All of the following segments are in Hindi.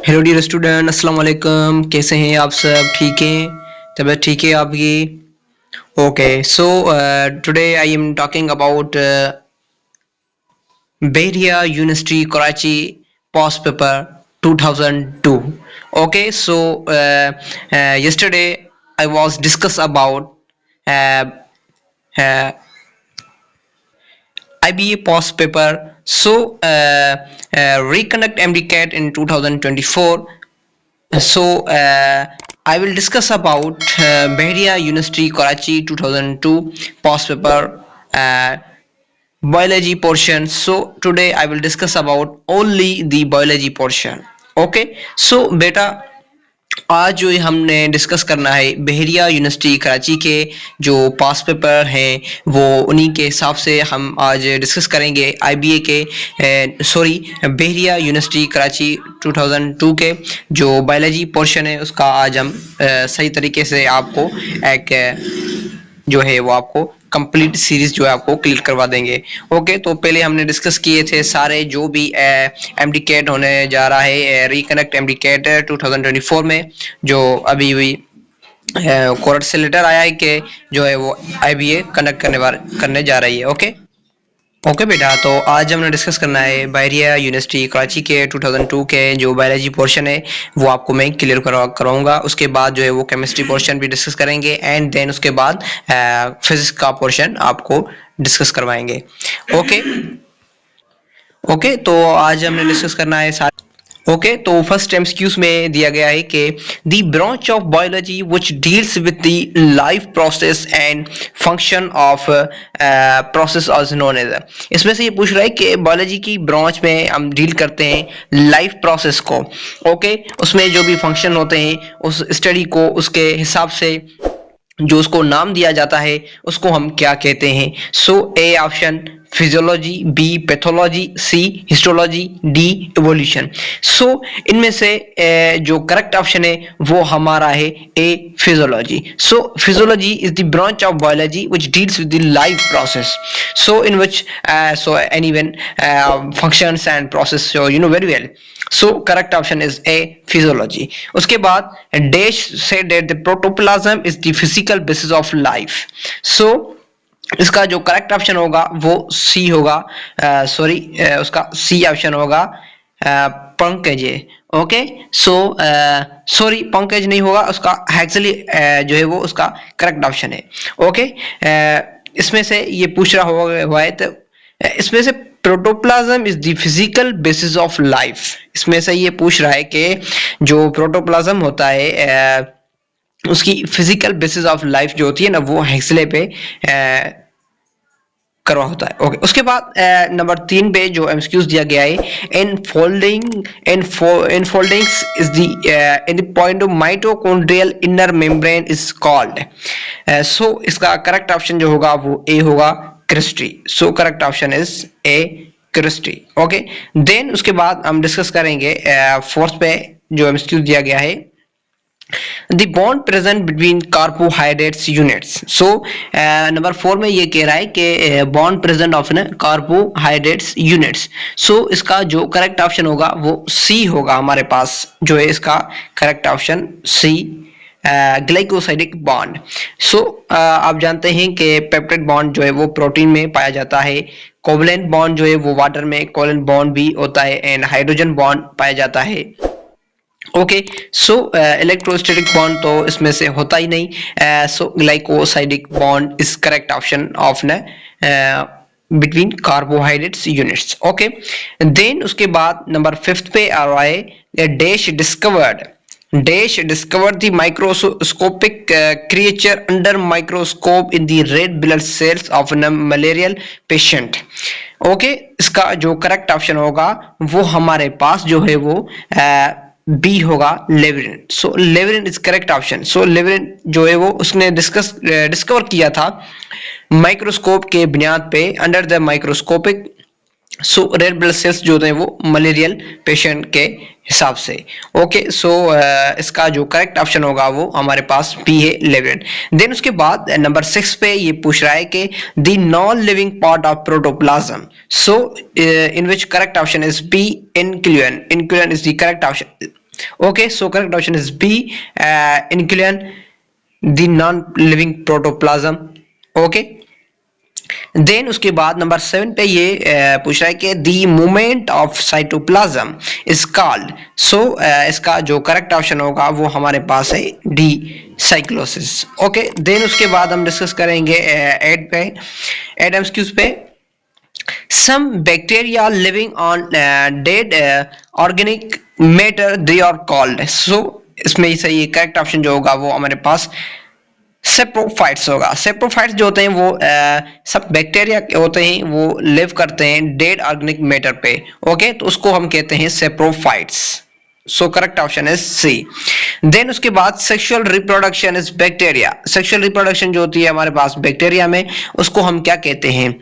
हेलो डियर स्टूडेंट, अस्सलाम वालेकुम। कैसे हैं आप सब? ठीक हैं? तबीयत ठीक है आपकी? Okay, so today I am talking about Bahria University Karachi past paper 2002. Okay, so yesterday I was discuss about uh, uh, IBA past paper. So reconduct MDCAT in 2024. So I will discuss about Bahria University Karachi 2002 past paper biology portion. So today I will discuss about only the biology portion. Okay, so beta आज जो हमने डिस्कस करना है बहरिया यूनिवर्सिटी कराची के जो पास पेपर हैं वो उन्हीं के हिसाब से हम आज डिस्कस करेंगे आईबीए के बहरिया यूनिवर्सिटी कराची 2002 के जो बायोलॉजी पोर्शन है उसका आज हम सही तरीके से आपको एक जो है वो आपको कंप्लीट सीरीज जो है आपको क्लियर करवा देंगे। ओके, तो पहले हमने डिस्कस किए थे सारे जो भी एमडीकेट होने जा रहा है रिकनेक्ट एमडीकेट 2024 में जो अभी हुई कोर्ट से लेटर आया है कि जो है वो आईबीए कनेक्ट करने जा रही है। ओके बेटा, तो आज हमने डिस्कस करना है बहरिया यूनिवर्सिटी कराची के 2002 के जो बायोलॉजी पोर्शन है वो आपको मैं क्लियर कराऊंगा। उसके बाद जो है वो केमिस्ट्री पोर्शन भी डिस्कस करेंगे एंड देन उसके बाद फिजिक्स का पोर्शन आपको डिस्कस करवाएंगे। ओके, तो आज हमने डिस्कस करना है ओके, तो फर्स्ट एमसीक्यूज में दिया गया है कि the branch of biology which deals with the life process and function of process also known as. इसमें से ये पूछ रहा है कि बायोलॉजी की ब्रांच में हम डील करते हैं लाइफ प्रोसेस को। ओके, उसमें जो भी फंक्शन होते हैं उस स्टडी को उसके हिसाब से जो उसको नाम दिया जाता है उसको हम क्या कहते हैं। So A option physiology, B pathology, C histology, D evolution. So इनमें से जो करेक्ट ऑप्शन है वो हमारा है A physiology. So physiology is the branch of biology which deals with the life process, so in which so anyone functions and process, so you know very well. So correct option is A, physiology. उसके बाद Dash said that the protoplasm is the physical basis of life. So इसका जो करेक्ट ऑप्शन होगा वो सी होगा, उसका सी ऑप्शन होगा पंकज। ओके, सॉरी पंकज नहीं होगा, उसका एक्चुअली जो है वो उसका करेक्ट ऑप्शन है। ओके, इसमें से ये पूछ रहा हुआ है तो इसमें से protoplasm is the physical basis of life. इसमें से ये पूछ रहा है कि जो प्रोटोप्लाज्म होता है उसकी फिजिकल बेसिस ऑफ लाइफ जो होती है ना वो हेक्सले पे करवा होता है। ओके, उसके बाद नंबर 3 पे जो एमसीक्यूज दिया गया है infoldings is the in the point of mitochondrial inner membrane is called. So इसका करेक्ट ऑप्शन जो होगा वो ए होगा, cristae. So correct option is A, cristae. Okay, then उसके बाद हम डिस्कस करेंगे फोर्थ पे जो एमसीक्यू दिया गया है the bond present between carbohydrates units. So number 4 में ये कह रहा है कि bond present of carbohydrates units. So इसका जो करेक्ट ऑप्शन होगा वो C होगा हमारे पास, जो है इसका correct option C, glycosidic bond. So आप जानते हैं कि पेप्टाइड बॉन्ड जो है वो प्रोटीन में पाया जाता है, कोवलेंट बॉन्ड जो है वो वाटर में कोवलेंट बॉन्ड भी होता है एंड हाइड्रोजन बॉन्ड पाया जाता है। ओके, सो इलेक्ट्रोस्टैटिक बॉन्ड तो इसमें से होता ही नहीं। So glycosidic bond is correct option of between carbohydrates units. Okay, then उसके बाद नंबर 5 पे आ रहा है dash discovered the microscopic creature under microscope in the red blood cells of a malarial patient. Okay, इसका जो करेक्ट ऑप्शन होगा वो हमारे पास जो है वो बी होगा, लेवरिन। सो लेवरिन इज करेक्ट ऑप्शन। सो लेवरिन जो है वो उसने डिस्कवर किया था माइक्रोस्कोप के बुनियाद पे under the microscopic. So red blood cells जो होते हैं वो मलेरियल पेशेंट के हिसाब से। ओके, सो इसका जो करेक्ट ऑप्शन होगा वो हमारे पास बी है, लेवरिन। देन उसके बाद नंबर 6 पे ये पूछ रहा है कि the non living part of protoplasm. So in which correct option is B, inclusion. Inclusion is the correct option. Okay, so correct option is B, Inoculum, the non-living protoplasm. Okay. Then उसके बाद नंबर 7 पे ये पूछ रहा है कि the movement of cytoplasm is called, so इसका जो करेक्ट ऑप्शन होगा वो हमारे पास है डी, साइक्लोसिस. ओके, देन उसके बाद हम डिस्कस करेंगे एड पे, एडम्स पे. Some bacteria living on dead organic matter they are called. So इसमें सही करेक्ट ऑप्शन जो होगा वो हमारे पास सेप्रोफाइट्स होगा. सेप्रोफाइट्स जो होते हैं वो सब बैक्टीरिया होते हैं, वो लिव करते हैं डेड ऑर्गेनिक मैटर पे. ओके, तो उसको हम कहते हैं saprophytes. So correct option is C. Then उसके बाद sexual reproduction is bacteria. Sexual reproduction जो होती है हमारे पास बैक्टीरिया में, उसको हम क्या कहते हैं?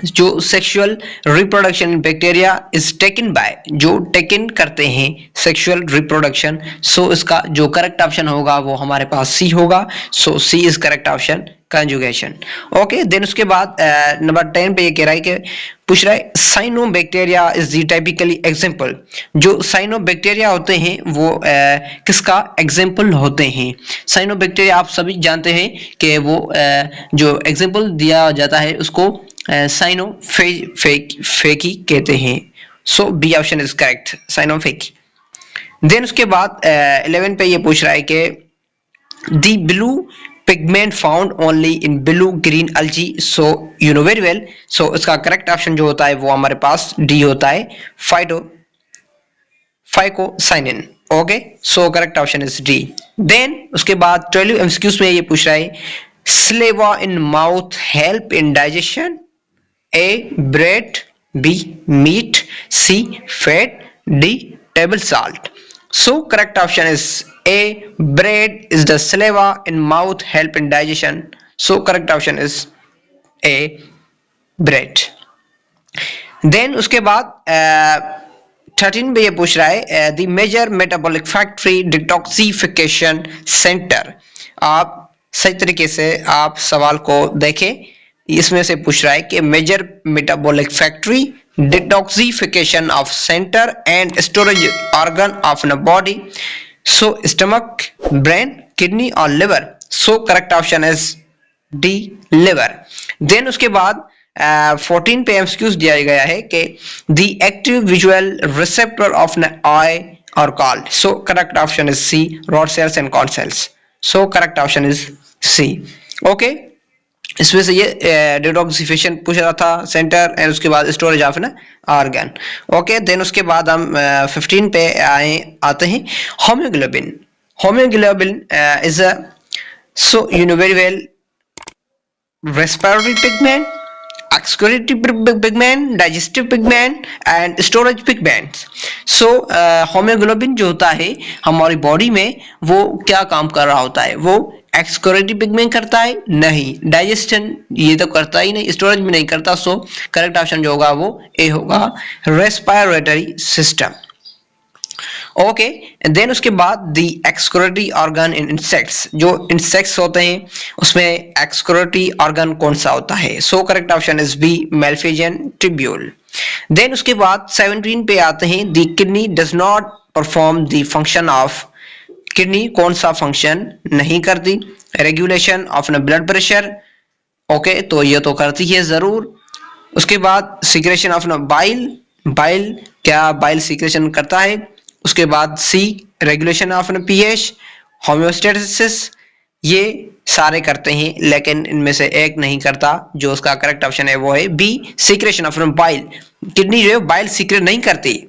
जो sexual reproduction bacteria is taken by, जो टेकन करते हैं सेक्सुअल रिप्रोडक्शन. सो इसका जो करेक्ट ऑप्शन होगा वो हमारे पास सी होगा. So C is correct option, conjugation. Okay, then उसके बाद नंबर 10 पे ये कह रहा है कि पूछ रहा है cyanobacteria is the typically example. जो साइनोबैक्टीरिया होते हैं वो किसका एग्जांपल होते हैं? साइनोबैक्टीरिया आप सभी जानते हैं कि वो जो एग्जांपल दिया जाता है उसको साइनोफेकी कहते हैं. So B option is correct, cyanophyceae. Then उसके बाद 11 पे ये पूछ रहा है कि the blue pigment found only in blue green algae. So you know very well. So इसका करेक्ट ऑप्शन जो होता है वो हमारे पास डी होता है, phycocyanin. Okay, so correct option is D. Then उसके बाद 12 एमसीक्यूज में ये पूछ रहा है saliva in mouth help in digestion. A, bread, B, meat, C, fat, D, table salt. So correct option is A, bread is the saliva in mouth help in digestion. So correct option is A, bread. Then उसके बाद 13 पे ये पूछ रहा है the major metabolic factory detoxification center. आप सही तरीके से आप सवाल को देखें. इसमें से पूछ रहा है कि major metabolic factory detoxification of centre and storage organ of the body. So stomach, brain, kidney और liver. So correct option is D, liver. Then उसके बाद 14 पे एमसीक्यूज दिया गया है कि the active visual receptor of an eye are called. So correct option is C, rod cells and cone cells. So correct option is C. Okay, इसमें से ये डिटॉक्सिफिकेशन पूछ रहा था सेंटर एंड उसके बाद storage of an organ. Okay, then उसके बाद हम 15 पे आते हैं haemoglobin. Haemoglobin is a, so you know very well, respiratory pigment, excretive pigment, digestive pigment and storage pigments. So haemoglobin जो होता है हमारी बॉडी में वो क्या काम कर रहा होता है? वो excretive pigment करता है? नहीं. डाइजेशन ये तो करता ही नहीं, स्टोरेज भी नहीं करता. सो करेक्ट ऑप्शन जो होगा वो ए होगा, रेस्पिरेटरी सिस्टम. ओके, देन उसके बाद the excretory organ in insects. जो इंसेक्ट्स होते हैं उसमें एक्सक्रीटरी ऑर्गन कौन सा होता है? So correct option is B, Malpighian tubule. Then उसके बाद 17 पे आते हैं the kidney does not perform the function of. Kidney कौन सा फंक्शन नहीं करती? Regulation of blood pressure. Okay, तो ये तो करती है जरूर. उसके बाद सीक्रेशन ऑफ बाइल. बाइल क्या बाइल सीक्रेशन करता है? उसके बाद सी, रेगुलेशन ऑफ पीएच, होम्योस्टेसिस. ये सारे करते हैं लेकिन इनमें से एक नहीं करता. जो उसका करेक्ट ऑप्शन है वो है B, secretion of bile. Kidney जो है बाइल सीक्रेट नहीं करती.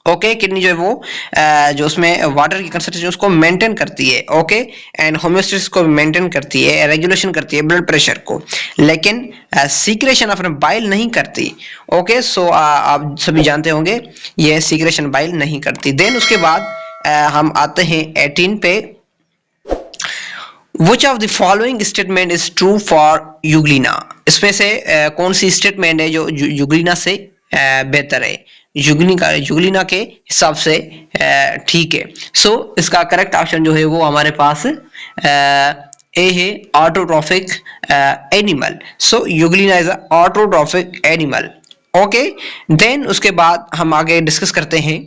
ओके, किडनी जो है वो जो उसमें वाटर की कंसंट्रेशन उसको मेंटेन करती है. ओके, एंड होम्योस्टेसिस को मेंटेन करती है, रेगुलेशन करती है ब्लड प्रेशर को, लेकिन सीक्रेशन ऑफ बाइल नहीं करती. ओके, सो आप सभी जानते होंगे ये सीक्रेशन बाइल नहीं करती. देन उसके बाद हम आते हैं 18 पे. Which of the following statement is true for Euglena? इसमें से कौन सी स्टेटमेंट है जो यूग्लिना से बेहतर है? यूग्लिना के हिसाब से ठीक है. सो इसका करेक्ट ऑप्शन जो है वो हमारे पास ए है, autotrophic animal. So euglena is a autotrophic animal. Okay, then उसके बाद हम आगे डिस्कस करते हैं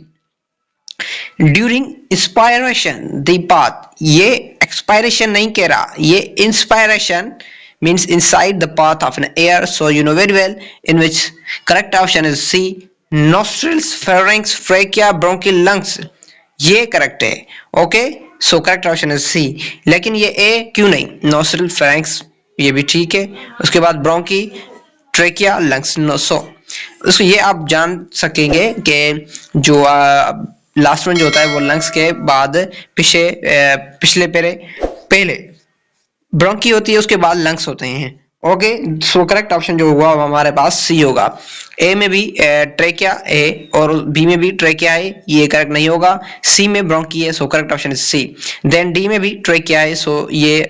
ड्यूरिंग इंस्पायरेशन द पाथ, ये एक्सपायरेशन नहीं कह रहा, ये inspiration means inside the path of an air, so you know very well in which correct option is C, nostrils, pharynx, trachea, bronchial, lungs, ये करेक्ट है। Okay, so correct option is C. लेकिन ये ए क्यों नहीं, नोस्ट्रल, फेरेंक्स ये भी ठीक है, उसके बाद ब्रोंकी, ट्रेकिया, लंग्स, नो। सो उसको ये आप जान सकेंगे कि जो लास्ट वन जो होता है वो लंग्स के बाद पिछले पहले ब्रोंकी होती है, उसके बाद लंग्स होते हैं। ओके, सो करेक्ट ऑप्शन जो होगा वो हमारे पास सी होगा। ए में भी ट्रेकिया है और बी में भी ट्रेकिया है, ये करेक्ट नहीं होगा। सी में ब्रोंकी है, so correct option is C. Then D में भी ट्रेकिया है, सो ये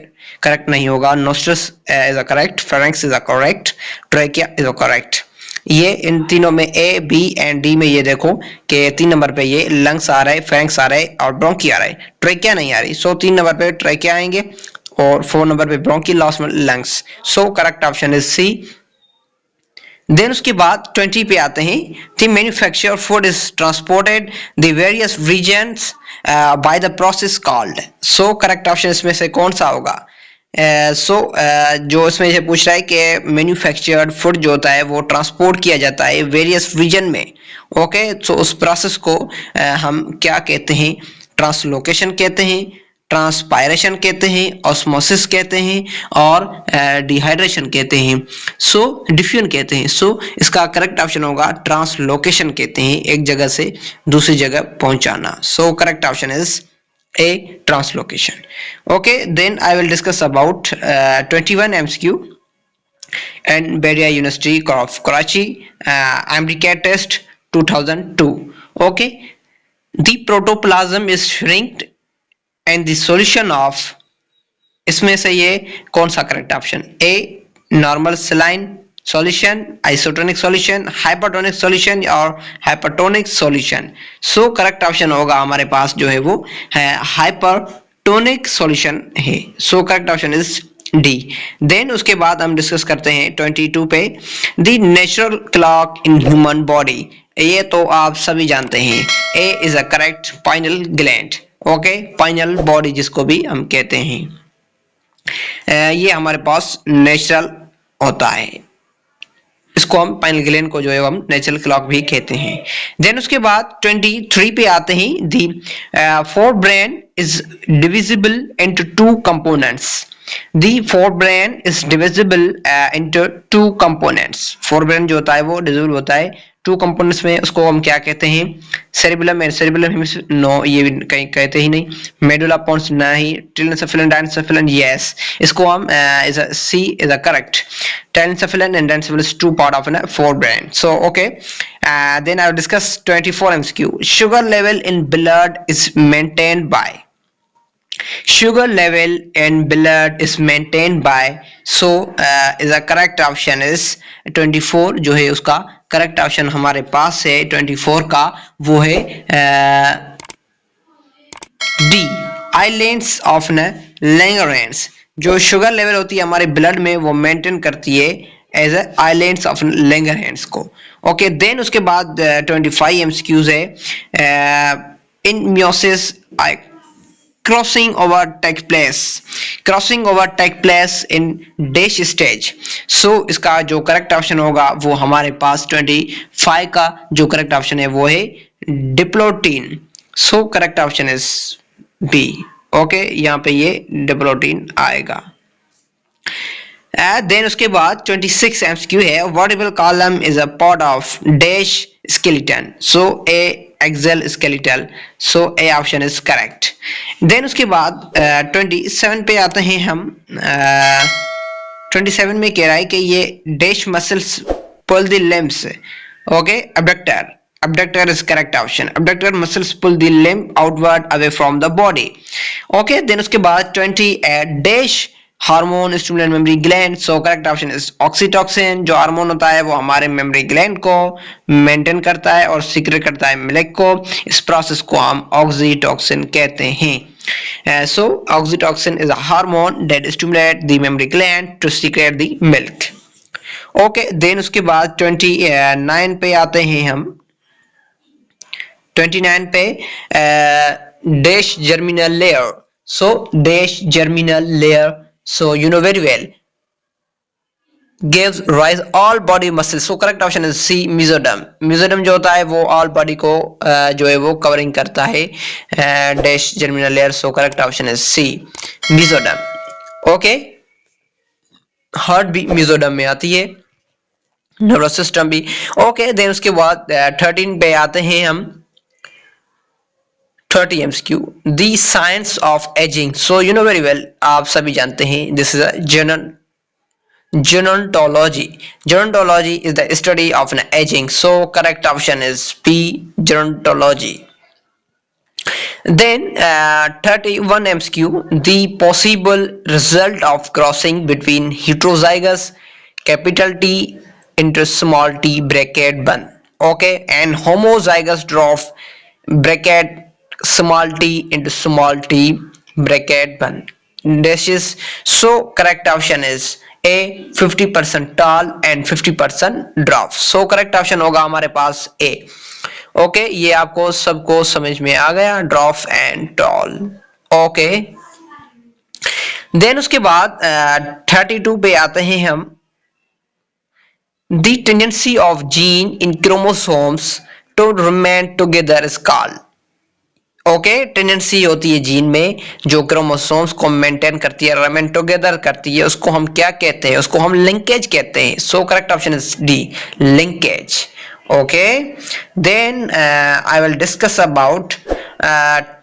करेक्ट नहीं होगा। Nostrils is a correct, pharynx is a correct, trachea is a correct. ये इन तीनों में ए, बी एंड डी में ये देखो कि 3 नंबर पे ये लंग्स आ रहा है, फेरेंक्स आ रहा है और ब्रोंकी आ रहा है, ट्रेकिया नहीं आ रही। सो 3 नंबर पे ट्रेकिया आएंगे और 4 नंबर पे ब्रोंकी, लास्ट में lungs. So correct option is C. Then उसके बाद 20 पे आते हैं। The manufacture food is transported the various regions by the process called. So correct option इसमें से कौन सा होगा? जो इसमें से पूछ रहा है कि मैन्युफैक्चर्ड फूड जो होता है वो ट्रांसपोर्ट किया जाता है वेरियस रीजन में। ओके, सो उस प्रोसेस को हम क्या कहते हैं? ट्रांसलोकेशन कहते हैं, ट्रांसपायरेशन कहते हैं, ऑस्मोसिस कहते हैं और डिहाइड्रेशन कहते हैं, सो डिफ्यूजन कहते हैं। सो इसका करेक्ट ऑप्शन होगा ट्रांसलोकेशन कहते हैं, एक जगह से दूसरी जगह पहुंचाना। सो correct option is A, translocation. Okay, then I will discuss about 21 MCQ and Beria University of Karachi MDCAT test 2002. Okay, the protoplasm is shrinked and the solution of, इसमें से ये कौन सा correct option? A, normal saline solution, isotonic solution, hypertonic solution और hypertonic solution. So correct option होगा हमारे पास जो है वो है हाइपरटोनिक सॉल्यूशन है। So correct option is D. Then उसके बाद हम डिस्कस करते हैं 22 पे, the natural clock in human body. ये तो आप सभी जानते हैं, A is a correct, pineal gland. Okay, pineal body जिसको भी हम कहते हैं, ये हमारे पास नेचुरल होता है, इसको हम पाइनल ग्लैंड को जो है हम नेचुरल क्लॉक भी कहते हैं। देन उसके बाद 23 पे आते हैं। दी forebrain is divisible into 2 components. The forebrain is divisible into 2 components. forebrain जो होता है वो divisible होता है 2 components में, उसको हम क्या कहते हैं? सेरिबेलम एंड सेरिबेलम नो, ये भी कहीं कहते ही नहीं। मेडुला पोन्स नहीं। टेलेनसेफेलन, डायनेसेफेलन यस, इसको हम is C is a correct. Telencephalon and diencephalon is 2 part of a forebrain. So okay, then I will discuss 24 MCQ. Sugar level in blood is maintained by, sugar level in blood is maintained by, so is a correct option is 24 जो है उसका करेक्ट ऑप्शन हमारे पास है 24 का, वो है डी, आइलैंड्स ऑफ लैंगरेंस। जो शुगर लेवल होती है हमारे ब्लड में वो मेंटेन करती है एज ए आइलैंड्स ऑफ लैंगरेंस को। ओके, देन उसके बाद 25 एमसीक्यूज है। इन meiosis crossing over take place, crossing over take place in dash stage. so इसका जो करेक्ट ऑप्शन होगा वो हमारे पास 25 का जो करेक्ट ऑप्शन है वो है diplotene. So correct option is B. Okay, यहाँ पे ये डिप्लोटीन आएगा। देन उसके बाद 26 MCQ है। Vertebral column is a part of dash skeleton, so A axial skeletal, so A option is correct. Then उसके बाद 27 पे आते हैं हम। 27 में कह रहा है कि ये dash muscles pull the limbs. Okay, abductor, abductor is correct option, abductor muscles pull the limb outward away from the body. Okay, then उसके बाद 20 dash hormone stimulate memory gland, so correct option is oxytocin. जो हार्मोन होता है वो हमारे मेमोरी ग्लैंड को मेंटेन करता है और सीक्रेट करता है मिल्क को। इस प्रोसेस को हम ऑक्सीटोसिन कहते हैं। So oxytocin is a hormone that stimulate the memory gland to secrete the milk. Okay, then उसके बाद 29 पे आते हैं हम। 29 पे dash germinal layer. So dash germinal layer, so you know very well, gives rise all body muscles. So correct option is C, mesoderm. mesoderm जो होता है वो all body को जो है वो कवरिंग करता है dash germinal layer. So correct option is C, mesoderm. Okay, heart भी mesoderm में आती है, नर्वस सिस्टम भी. ओके, देन उसके बाद 13 पे आते हैं हम. 30 MCQ, the science of aging. So you know very well, आप सभी जानते हैं, this is a gerontology. Gerontology is the study of an aging. So correct option is B, gerontology. Then 31 MCQ, the possible result of crossing between heterozygous capital T into small t bracket 1, okay, and homozygous dwarf bracket small t into small t bracket 1 dashes. So correct option is A, 50% tall and 50% dwarf. So correct option होगा हमारे पास A. ओके, ये आपको सबको समझ में आ गया, dwarf and tall. Okay, then उसके बाद 32 पे आते हैं हम. The tendency of gene in chromosomes to remain together is called. Okay, tendency होती है जीन में जो क्रोमोसोम्स को मेंटेन करती है, रिमेन टुगेदर करती है, उसको हम क्या कहते हैं? उसको हम लिंकेज कहते हैं. सो correct option is D, linkage. Okay, then I will discuss about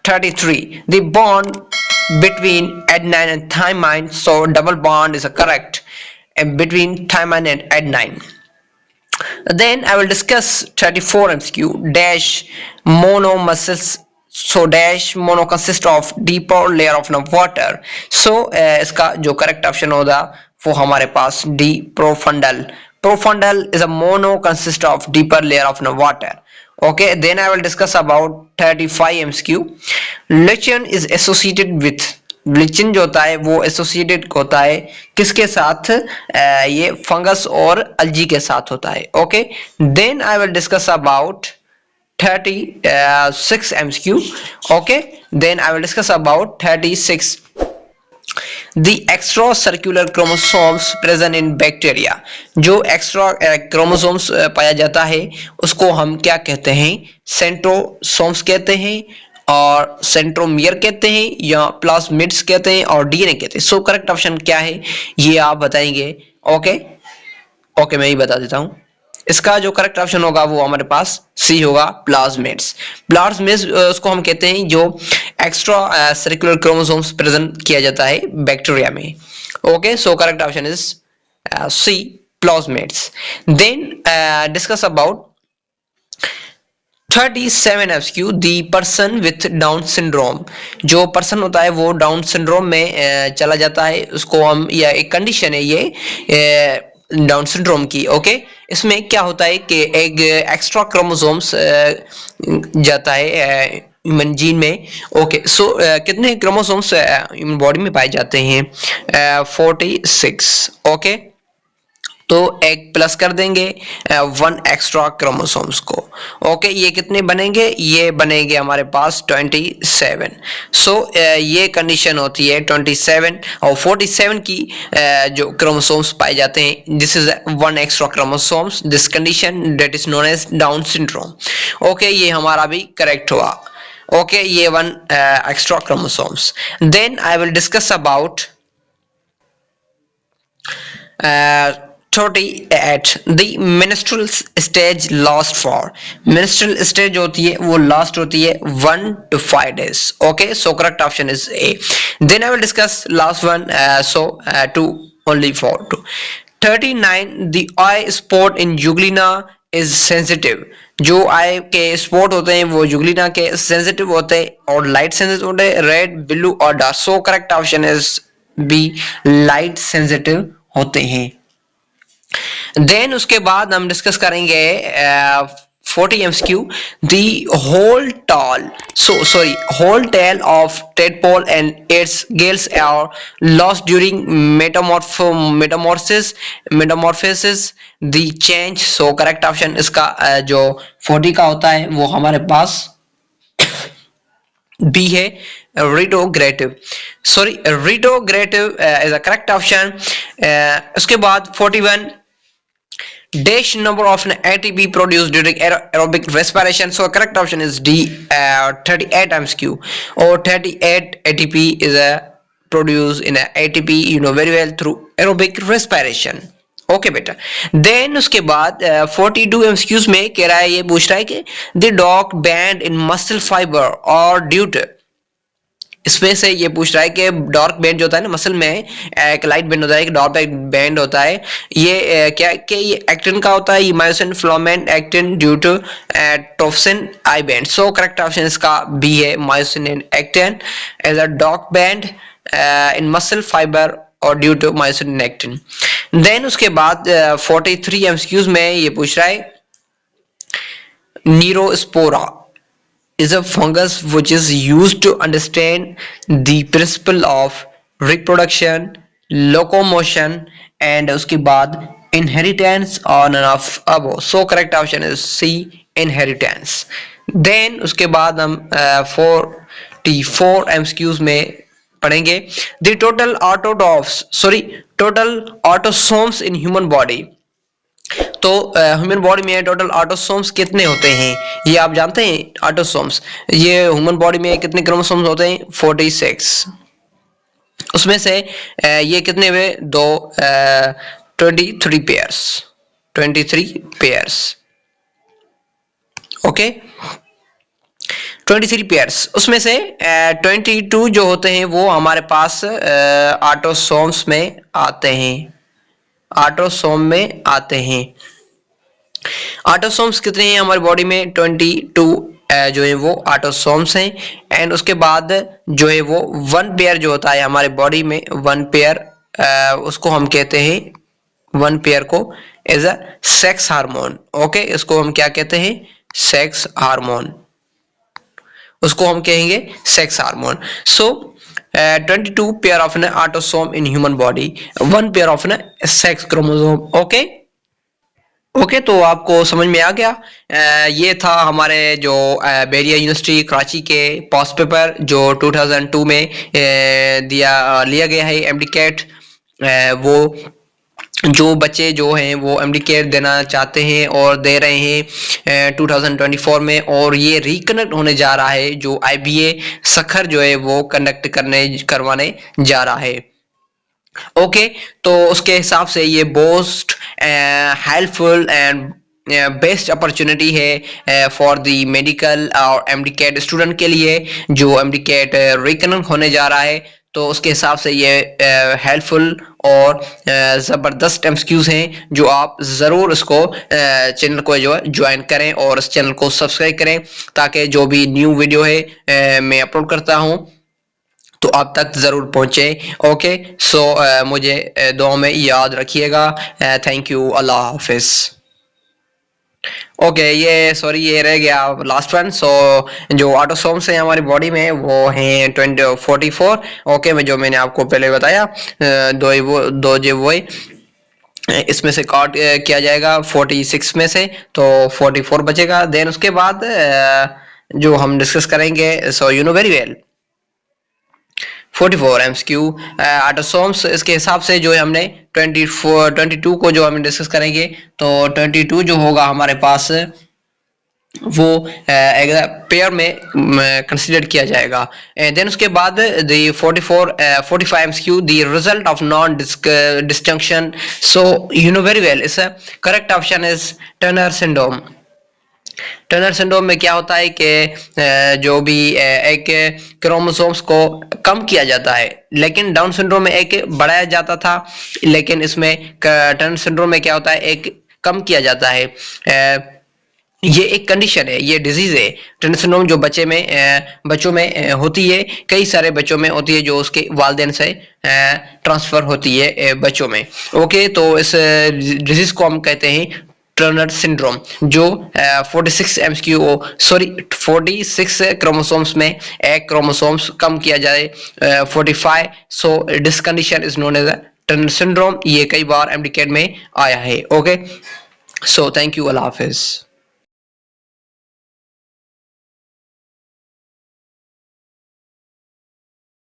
33, the bond between adenine and thymine. So double bond is correct between thymine and adenine. Then I will discuss 34 MCQ, dash mono muscles. So dash mono consists of deeper layer of water. So इसका जो correct option होगा वो हमारे पास D, profundal. Profundal is a mono consist of deeper layer of water. Okay, then I will discuss about 35 MCQ. Lichen is associated with, lichen जो होता है वो associated होता है किसके साथ? ये फंगस और अल्जी के साथ होता है. Okay, then I will discuss about 36 MCQ. Okay, then I will discuss about 36. The extracircular chromosomes present in bacteria. जो एक्स्ट्रा क्रोमोसोम्स पाया जाता है उसको हम क्या कहते हैं? सेंट्रोसोम्स कहते हैं और सेंट्रोमियर कहते हैं या प्लाज्मिड्स कहते हैं और डीएनए कहते हैं. सो करेक्ट ऑप्शन क्या है ये आप बताएंगे. ओके, मैं ही बता देता हूँ. इसका जो करेक्ट ऑप्शन होगा वो हमारे पास सी होगा, प्लाज्मिड्स. प्लाज्मिड्स उसको हम कहते हैं जो एक्स्ट्रा सर्कुलर क्रोमोसोम्स प्रेजेंट किया जाता है बैक्टीरिया में. Okay, so correct option is C, plasmids. Then discuss about 37 MCQ, the person with down syndrome. जो पर्सन होता है वो डाउन सिंड्रोम में चला जाता है, उसको हम, या एक कंडीशन है ये डाउन सिंड्रोम की. ओके, इसमें क्या होता है कि एक एक्स्ट्रा क्रोमोसोम्स जाता है ह्यूमन जीन में. ओके, सो कितने क्रोमोसोम्स ह्यूमन बॉडी में पाए जाते हैं? 46. ओके, तो एक प्लस कर देंगे 1 एक्स्ट्रा क्रोमोसोम्स को. ओके, ये कितने बनेंगे? ये बनेंगे हमारे पास 27. सो ये कंडीशन होती है 27 और 47 की जो क्रोमोसोम्स पाए जाते हैं, this is 1 extra chromosomes. This condition that is known as down syndrome. Okay, ये हमारा भी करेक्ट हुआ. ओके, ये 1 extra chromosomes. Then I will discuss about 38, the menstrual stage lasts for. menstrual stage होती है वो last होती है 1 to 5 days. Okay, so correct option is A. Then I will discuss last one. Two only for 2. 39, the eye spot in Juglina is sensitive. जो आई के स्पॉट होते हैं वो जुगलिना के सेंसिटिव होते हैं और लाइट सेंसिटिव होते हैं, रेड, ब्लू और dark. So correct option is B, light sensitive होते हैं. देन उसके बाद हम डिस्कस करेंगे 40 MCQ, the whole tail of tadpole and its gills are lost during metamorphosis. The change. So correct option इसका जो 40 का होता है वो हमारे पास बी है retrogressive, sorry retrogressive is a correct option. उसके बाद 41 dash number of ATP produced during aerobic respiration, so correct option is D, 38 times Q, or 38 ATP is produced in ATP, you know very well, through aerobic respiration। Okay बेटा, देन उसके बाद 42 MCQs में कह रहा है, ये पूछ रहा है कि the dog band in muscle fibre और ड्यू टू, इसमें से ये पूछ रहा है कि डार्क बैंड जो होता है ना मसल में, एक लाइट बैंड होता है, एक डार्क बैंड होता है, ये क्या कि ये एक्टिन का होता है, ये myosin filament actin due to trypsin I band. So correct option इसका बी है, myosin and actin as a dark band in muscle fibre और due to myosin and actin. Then उसके बाद 43 MCQs में ये पूछ रहा है नीरोस्पोरा is a fungus which is used to understand the principle of reproduction, locomotion and उसके बाद inheritance or none of above। So correct option is C, inheritance। then उसके बाद हम 44 MCQs में पढ़ेंगे the total autosomes in human body। तो ह्यूमन बॉडी में टोटल ऑटोसोम्स कितने होते हैं, ये आप जानते हैं? ऑटोसोम्स, ये ह्यूमन बॉडी में कितने क्रोमोसोम्स होते हैं? 46। उसमें से ये कितने हुए? 23 पेयर्स। Okay, 23 pairs. उसमें से 22 जो होते हैं वो हमारे पास ऑटोसोम्स में आते हैं, ऑटोसोम में आते हैं। ऑटोसोम्स कितने हैं हमारी बॉडी में? 22 जो है वो ऑटोसोम्स हैं। एंड उसके बाद जो है वो 1 पेयर जो होता है हमारे बॉडी में, 1 पेयर उसको हम कहते हैं, 1 पेयर को as a sex hormone. Okay, इसको हम क्या कहते हैं? सेक्स हार्मोन, उसको हम कहेंगे sex hormone. So 22 pair of an autosome in human body, 1 pair of an sex chromosome. Okay okay, तो आपको समझ में आ गया। ये था हमारे जो बेरिया यूनिवर्सिटी कराची के पास पेपर जो 2002 में लिया गया है MD-CAT। वो जो बच्चे जो हैं वो MD-CAT देना चाहते हैं और दे रहे हैं 2024 में, और ये रिकनेक्ट होने जा रहा है, जो IBA सखर जो है वो करवाने जा रहा है। ओके, तो उसके हिसाब से ये most helpful and best opportunity है फॉर दी मेडिकल और MD-CAT स्टूडेंट के लिए, जो MD-CAT रिकनेक्ट होने जा रहा है। तो उसके हिसाब से ये हेल्पफुल और ज़बरदस्त MCQs हैं, जो आप ज़रूर इसको चैनल को जो है ज्वाइन करें और इस चैनल को सब्सक्राइब करें, ताकि जो भी न्यू वीडियो है मैं अपलोड करता हूँ तो आप तक जरूर पहुंचे। ओके, सो मुझे दुआ में याद रखिएगा। थैंक यू, अल्लाह हाफिज। ओके, ये सॉरी ये रह गया लास्ट वन। सो जो ऑटोसोम्स हैं हमारी बॉडी में वो हैं 44। ओके, जो मैंने आपको पहले बताया, दो जो वो इसमें से काट किया जाएगा 46 में से, तो 44 बचेगा। देन उसके बाद जो हम डिस्कस करेंगे, सो you know very well 44 MCQ autosomes, इसके हिसाब से जो है हमने 22 को जो हम डिस्कस करेंगे, तो 22 जो होगा हमारे पास वो एक पेयर में कंसीडर किया जाएगा। देन उसके बाद the 45 MCQ the result of non disjunction. So you know very well, इस correct option is Turner syndrome. Turner syndrome में क्या होता है कि जो भी एक क्रोमोसोम्स को कम किया जाता है, लेकिन डाउन सिंड्रोम में एक बढ़ाया जाता था, लेकिन इसमें टर्नर सिंड्रोम में क्या होता है, एक कम किया जाता है। ये एक कंडीशन है, ये डिजीज है। टर्नर सिंड्रोम जो बच्चों में होती है, कई सारे बच्चों में होती है, जो उसके वालिदैन से ट्रांसफर होती है बच्चों में। ओके, तो इस डिजीज को हम कहते हैं टर्नर सिंड्रोम, जो 46 क्रोमोसोम्स में एक क्रोमोसोम्स कम किया जाए 45। So this condition is known as Turner syndrome. ये कई बार MD-CAT में आया है। ओके, सो थैंक यू, अल्लाह हाफिज।